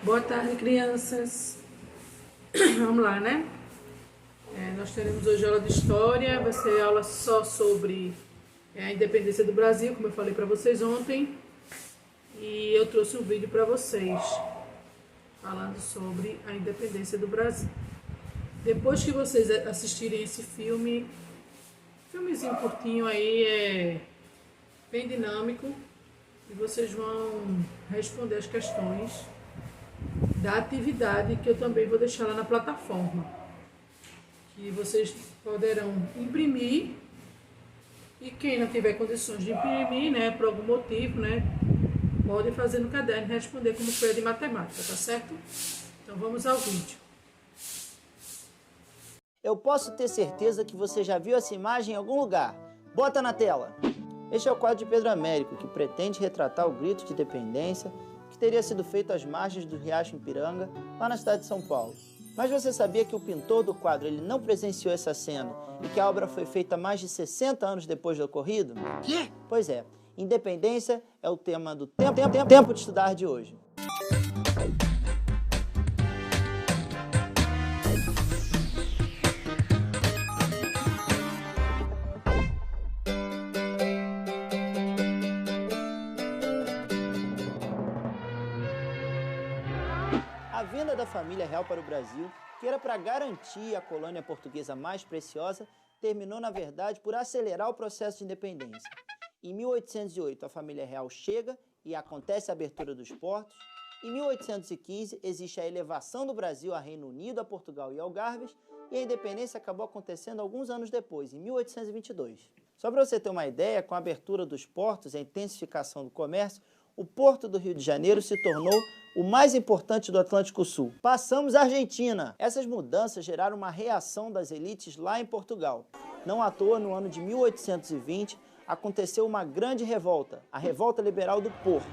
Boa tarde, crianças. Vamos lá, né? Nós teremos hoje aula de História, vai ser aula só sobre a independência do Brasil, como eu falei para vocês ontem. E eu trouxe um vídeo para vocês, falando sobre a independência do Brasil. Depois que vocês assistirem esse filmezinho curtinho aí, bem dinâmico, e vocês vão responder as questões da atividade que eu também vou deixar lá na plataforma, que vocês poderão imprimir, e quem não tiver condições de imprimir, né, por algum motivo, né, pode fazer no caderno e responder como foi a de matemática, tá certo? Então vamos ao vídeo. Eu posso ter certeza que você já viu essa imagem em algum lugar. Bota na tela! Este é o quadro de Pedro Américo, que pretende retratar o grito de independência que teria sido feito às margens do Riacho Ipiranga, lá na cidade de São Paulo. Mas você sabia que o pintor do quadro ele não presenciou essa cena e que a obra foi feita mais de 60 anos depois do ocorrido? Quê? Pois é, independência é o tema do tempo de estudar de hoje. A vinda da família real para o Brasil, que era para garantir a colônia portuguesa mais preciosa, terminou, na verdade, por acelerar o processo de independência. Em 1808, a família real chega e acontece a abertura dos portos. Em 1815, existe a elevação do Brasil a Reino Unido, a Portugal e Algarves, e a independência acabou acontecendo alguns anos depois, em 1822. Só para você ter uma ideia, com a abertura dos portos e a intensificação do comércio, o Porto do Rio de Janeiro se tornou o mais importante do Atlântico Sul. Passamos à Argentina. Essas mudanças geraram uma reação das elites lá em Portugal. Não à toa, no ano de 1820, aconteceu uma grande revolta, a Revolta Liberal do Porto.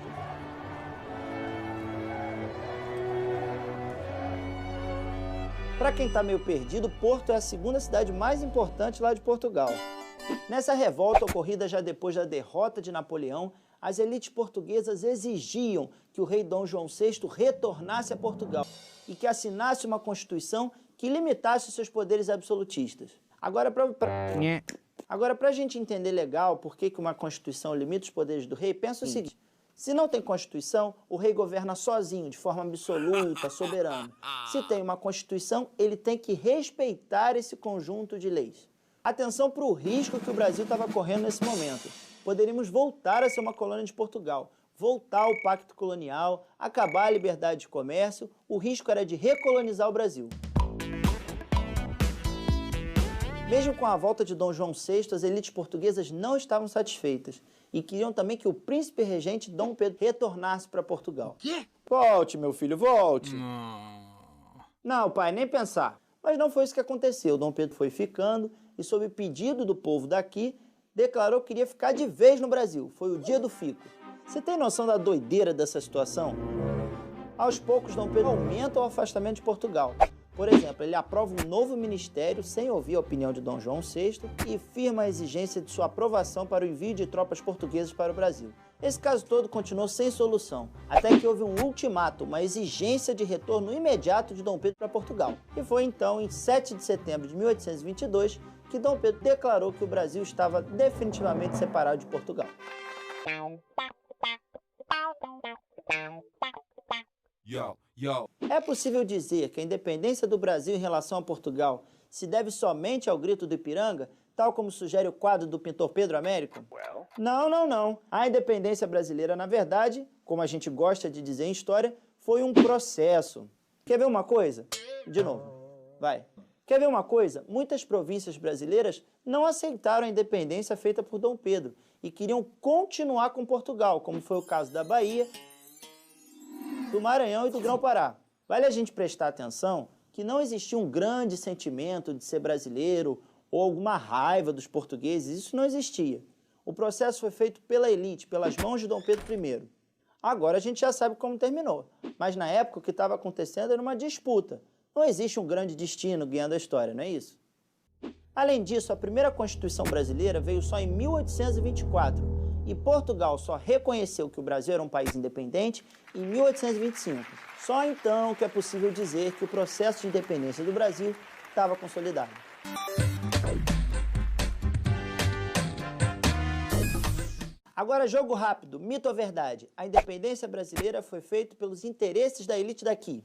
Para quem está meio perdido, Porto é a segunda cidade mais importante lá de Portugal. Nessa revolta, ocorrida já depois da derrota de Napoleão, as elites portuguesas exigiam que o rei Dom João VI retornasse a Portugal e que assinasse uma constituição que limitasse os seus poderes absolutistas. Agora, para a gente entender legal por que uma constituição limita os poderes do rei, pensa o seguinte: se não tem constituição, o rei governa sozinho, de forma absoluta, soberana. Se tem uma constituição, ele tem que respeitar esse conjunto de leis. Atenção para o risco que o Brasil estava correndo nesse momento. Poderíamos voltar a ser uma colônia de Portugal, voltar ao pacto colonial, acabar a liberdade de comércio. O risco era de recolonizar o Brasil. Mesmo com a volta de Dom João VI, as elites portuguesas não estavam satisfeitas e queriam também que o príncipe regente Dom Pedro retornasse para Portugal. Quê? Volte, meu filho, volte. Não, pai, nem pensar. Mas não foi isso que aconteceu. Dom Pedro foi ficando e, sob pedido do povo daqui, declarou que queria ficar de vez no Brasil. Foi o dia do fico. Você tem noção da doideira dessa situação? Aos poucos, Dom Pedro aumenta o afastamento de Portugal. Por exemplo, ele aprova um novo ministério sem ouvir a opinião de Dom João VI e firma a exigência de sua aprovação para o envio de tropas portuguesas para o Brasil. Esse caso todo continuou sem solução, até que houve um ultimato, uma exigência de retorno imediato de Dom Pedro para Portugal. E foi então, em 7 de setembro de 1822, que Dom Pedro declarou que o Brasil estava definitivamente separado de Portugal. É possível dizer que a independência do Brasil em relação a Portugal se deve somente ao grito do Ipiranga, tal como sugere o quadro do pintor Pedro Américo? Não. A independência brasileira, na verdade, como a gente gosta de dizer em história, foi um processo. Quer ver uma coisa? De novo. Vai. Quer ver uma coisa? Muitas províncias brasileiras não aceitaram a independência feita por Dom Pedro e queriam continuar com Portugal, como foi o caso da Bahia, do Maranhão e do Grão-Pará. Vale a gente prestar atenção que não existia um grande sentimento de ser brasileiro ou alguma raiva dos portugueses, isso não existia. O processo foi feito pela elite, pelas mãos de Dom Pedro I. Agora a gente já sabe como terminou, mas na época o que estava acontecendo era uma disputa. Não existe um grande destino guiando a história, não é isso? Além disso, a primeira Constituição brasileira veio só em 1824 e Portugal só reconheceu que o Brasil era um país independente em 1825. Só então que é possível dizer que o processo de independência do Brasil estava consolidado. Agora, jogo rápido, mito ou verdade? A independência brasileira foi feita pelos interesses da elite daqui.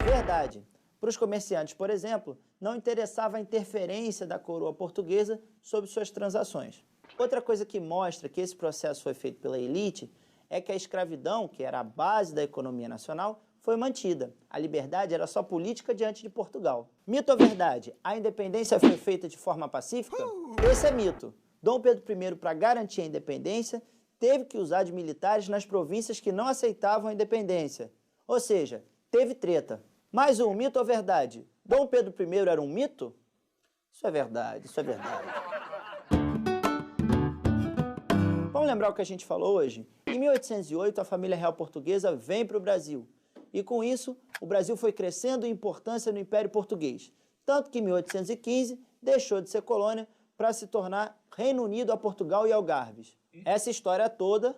Verdade. Para os comerciantes, por exemplo, não interessava a interferência da coroa portuguesa sobre suas transações. Outra coisa que mostra que esse processo foi feito pela elite é que a escravidão, que era a base da economia nacional, foi mantida. A liberdade era só política diante de Portugal. Mito ou verdade? A independência foi feita de forma pacífica? Esse é mito. Dom Pedro I, para garantir a independência, teve que usar de militares nas províncias que não aceitavam a independência. Ou seja, teve treta. Mais um, mito ou verdade? Dom Pedro I era um mito? Isso é verdade, isso é verdade. Vamos lembrar o que a gente falou hoje? Em 1808, a família real portuguesa vem para o Brasil. E com isso, o Brasil foi crescendo em importância no Império Português. Tanto que em 1815 deixou de ser colônia para se tornar Reino Unido a Portugal e Algarves. Essa história toda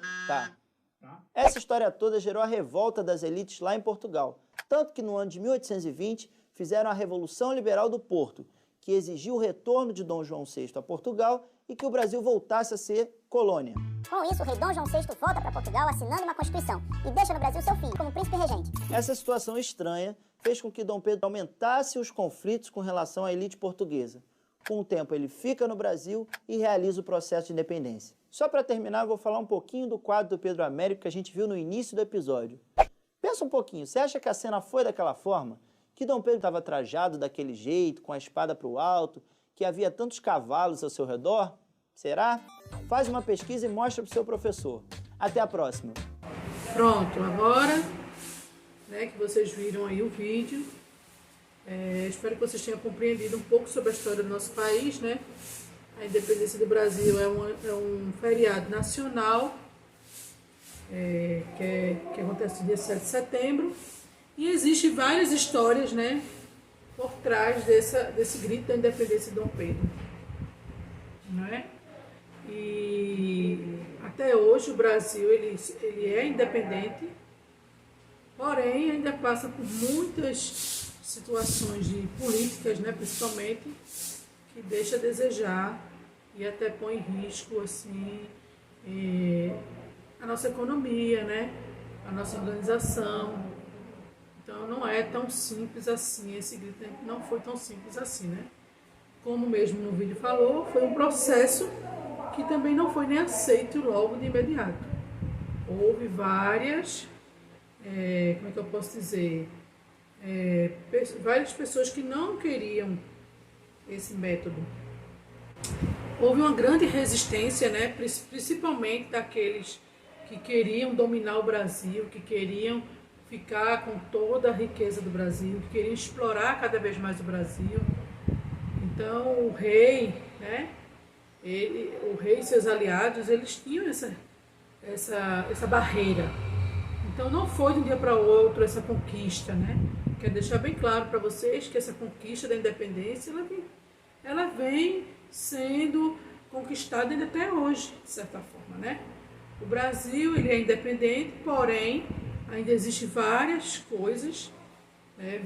gerou a revolta das elites lá em Portugal. Tanto que no ano de 1820 fizeram a Revolução Liberal do Porto, que exigiu o retorno de Dom João VI a Portugal e que o Brasil voltasse a ser colônia. Com isso, o rei Dom João VI volta para Portugal assinando uma Constituição e deixa no Brasil seu filho como príncipe regente. Essa situação estranha fez com que Dom Pedro aumentasse os conflitos com relação à elite portuguesa. Com o tempo, ele fica no Brasil e realiza o processo de independência. Só para terminar, eu vou falar um pouquinho do quadro do Pedro Américo que a gente viu no início do episódio. Pensa um pouquinho, você acha que a cena foi daquela forma? Que Dom Pedro estava trajado daquele jeito, com a espada para o alto, que havia tantos cavalos ao seu redor? Será? Faz uma pesquisa e mostra para o seu professor. Até a próxima. Pronto, agora, que vocês viram aí o vídeo, espero que vocês tenham compreendido um pouco sobre a história do nosso país, né? A independência do Brasil é um feriado nacional, que acontece no dia 7 de setembro, e existem várias histórias, né, por trás desse grito da independência de Dom Pedro, não é? E até hoje o Brasil ele é independente, porém ainda passa por muitas situações de políticas, né, principalmente, que deixa a desejar e até põe em risco assim, a nossa economia, né, a nossa organização. Então não é tão simples assim, esse grito não foi tão simples assim, né? Como mesmo no vídeo falou, foi um processo que também não foi nem aceito logo de imediato. Houve várias, como é que eu posso dizer, várias pessoas que não queriam esse método. Houve uma grande resistência, né, principalmente daqueles que queriam dominar o Brasil, que queriam ficar com toda a riqueza do Brasil, que queriam explorar cada vez mais o Brasil. Então o rei, né, o rei e seus aliados, eles tinham essa barreira. Então não foi de um dia para o outro essa conquista, né? Quero deixar bem claro para vocês que essa conquista da independência, ela vem sendo conquistada ainda até hoje, de certa forma, né? O Brasil, ele é independente, porém ainda existem várias coisas, né,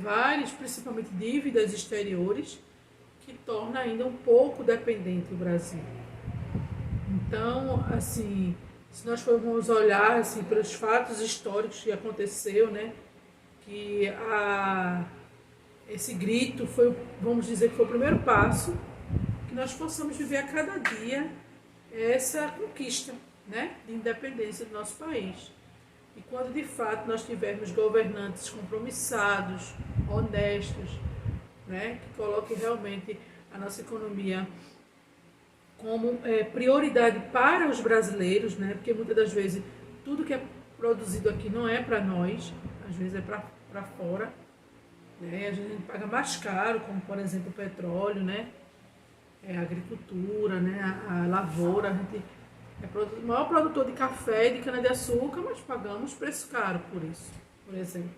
principalmente dívidas exteriores, que torna ainda um pouco dependente o Brasil. Então, assim, se nós formos olhar assim, pelos fatos históricos que aconteceu, né, que esse grito foi, vamos dizer que foi o primeiro passo, que nós possamos viver a cada dia essa conquista, né, de independência do nosso país. E quando de fato nós tivermos governantes compromissados, honestos, né, que coloquem realmente a nossa economia como prioridade para os brasileiros, né, porque muitas das vezes tudo que é produzido aqui não é para nós, às vezes é para fora, né, a gente paga mais caro, como por exemplo o petróleo, né, a agricultura, né, a lavoura, a gente é o maior produtor de café e de cana-de-açúcar, mas pagamos preço caro por isso, por exemplo.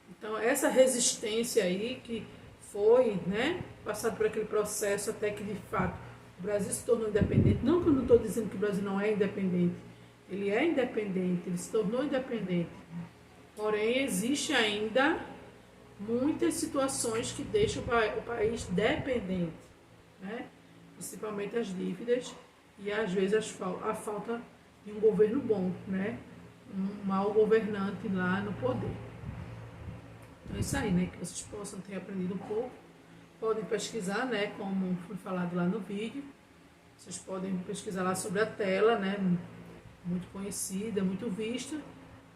Então, essa resistência aí que foi, né, passado por aquele processo até que, de fato, o Brasil se tornou independente. Não que eu não estou dizendo que o Brasil não é independente. Ele é independente, ele se tornou independente. Porém, existe ainda muitas situações que deixam o país dependente, né? Principalmente as dívidas e às vezes a falta de um governo bom, né? Um mau governante lá no poder. Então é isso aí, né? Que vocês possam ter aprendido um pouco. Podem pesquisar, né? Como foi falado lá no vídeo. Vocês podem pesquisar lá sobre a tela, né? Muito conhecida, muito vista.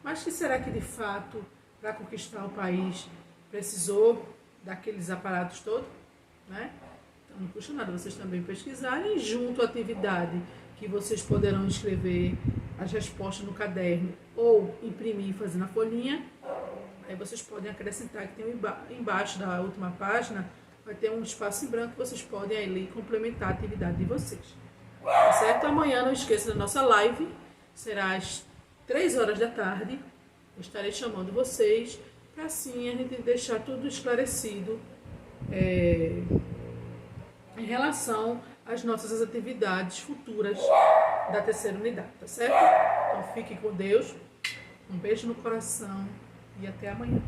Mas que será que de fato, para conquistar o país, precisou daqueles aparatos todos, né? Então não custa nada vocês também pesquisarem, junto à atividade que vocês poderão escrever as respostas no caderno ou imprimir e fazer na folhinha. Aí vocês podem acrescentar que tem embaixo da última página, vai ter um espaço em branco que vocês podem aí complementar a atividade de vocês. Tá certo? Amanhã não esqueça da nossa live, será às 3 horas da tarde. Eu estarei chamando vocês para assim a gente deixar tudo esclarecido em relação às nossas atividades futuras da terceira unidade, tá certo? Então fique com Deus, um beijo no coração e até amanhã.